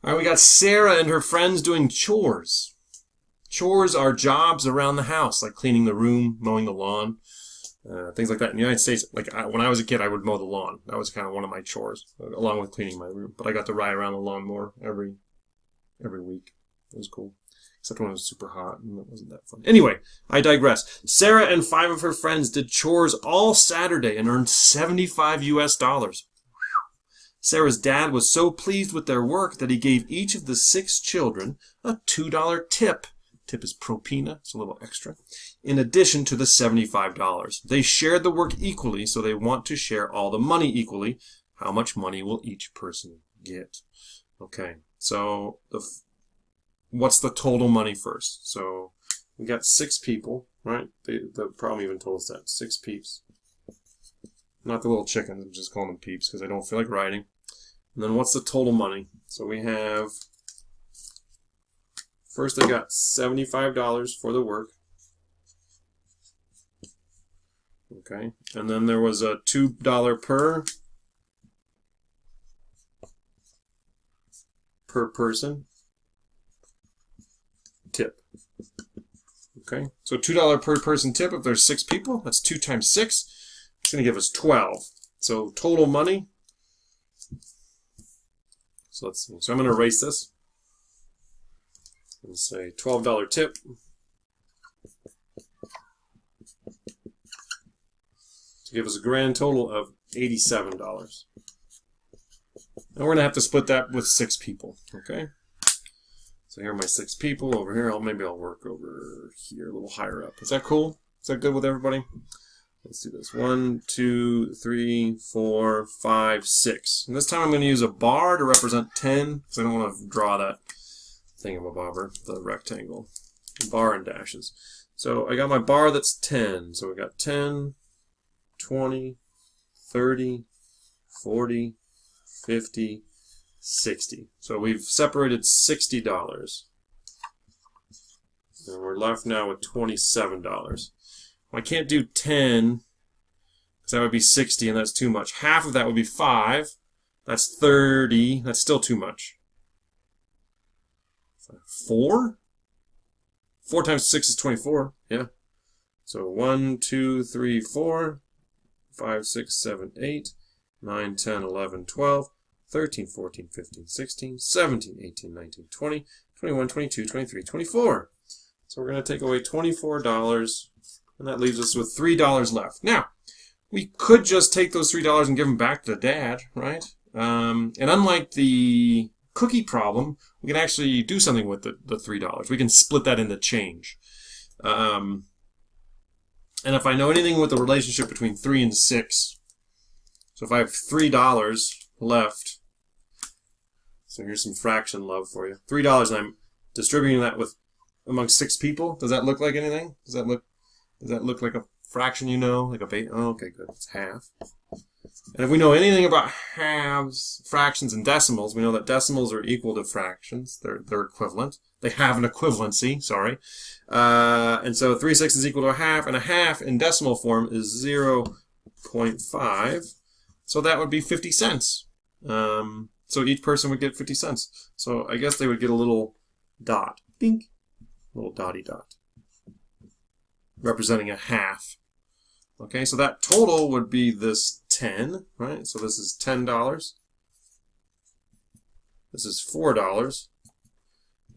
All right, we got Sarah and her friends doing chores. Chores are jobs around the house, like cleaning the room, mowing the lawn, things like that. In the United States, when I was a kid, I would mow the lawn. That was kind of one of my chores, along with cleaning my room. But I got to ride around the lawnmower every week. It was cool. Except when it was super hot, and it wasn't that fun. Anyway, I digress. Sarah and 5 of her friends did chores all Saturday and earned $75. Sarah's dad was so pleased with their work that he gave each of the 6 children a $2 tip. Tip is propina, it's a little extra, in addition to the $75. They shared the work equally, so they want to share all the money equally. How much money will each person get? Okay, so what's the total money first? So we got 6 people, right? The problem even told us that. 6 peeps. Not the little chickens, I'm just calling them peeps because I don't feel like writing. And then what's the total money? So we have, first they got $75 for the work. Okay. And then there was a $2 per person tip. Okay. So $2 per person tip if there's 6 people. That's 2 times 6. It's going to give us 12. So total money. So let's see. So I'm going to erase this and say $12 tip. To give us a grand total of $87. And we're going to have to split that with 6 people. Okay. So here are my 6 people. Over here, maybe I'll work over here a little higher up. Is that cool? Is that good with everybody? Let's do this. 1, 2, 3, 4, 5, 6. And this time I'm going to use a bar to represent 10, because I don't want to draw that thingamabobber, the rectangle. Bar and dashes. So I got my bar that's 10. So we got 10, 20, 30, 40, 50, 60. So we've separated $60. And we're left now with $27. I can't do 10, because that would be 60, and that's too much. Half of that would be 5. That's 30. That's still too much. 4? 4 times 6 is 24. Yeah. So 1, 2, 3, 4, 5, 6, 7, 8, 9, 10, 11, 12, 13, 14, 15, 16, 17, 18, 19, 20, 21, 22, 23, 24. So we're going to take away $24. And that leaves us with $3 left. Now, we could just take those $3 and give them back to the dad, right? And unlike the cookie problem, we can actually do something with the $3. We can split that into change. And if I know anything with the relationship between 3 and 6, so if I have $3 left, so here's some fraction love for you. $3, and I'm distributing that among 6 people. Does that look like anything? Does that look like a fraction, you know? Like a base? Oh, okay, good. It's half. And if we know anything about halves, fractions, and decimals, we know that decimals are equal to fractions. They're equivalent. They have an equivalency, sorry. And so 3/6 is equal to a half, and a half in decimal form is 0.5. So that would be 50 cents. So each person would get 50 cents. So I guess they would get a little dot. Bink. Little dotty dot. Representing a half. Okay, so that total would be this 10, right? So this is $10. This is $4.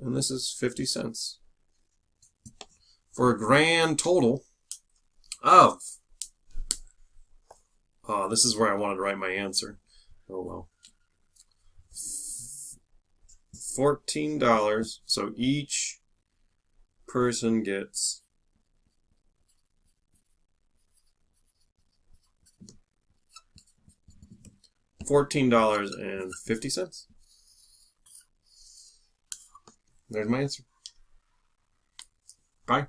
And this is 50 cents. For a grand total of, this is where I wanted to write my answer. Oh well. $14. So each person gets $14.50. There's my answer. Bye.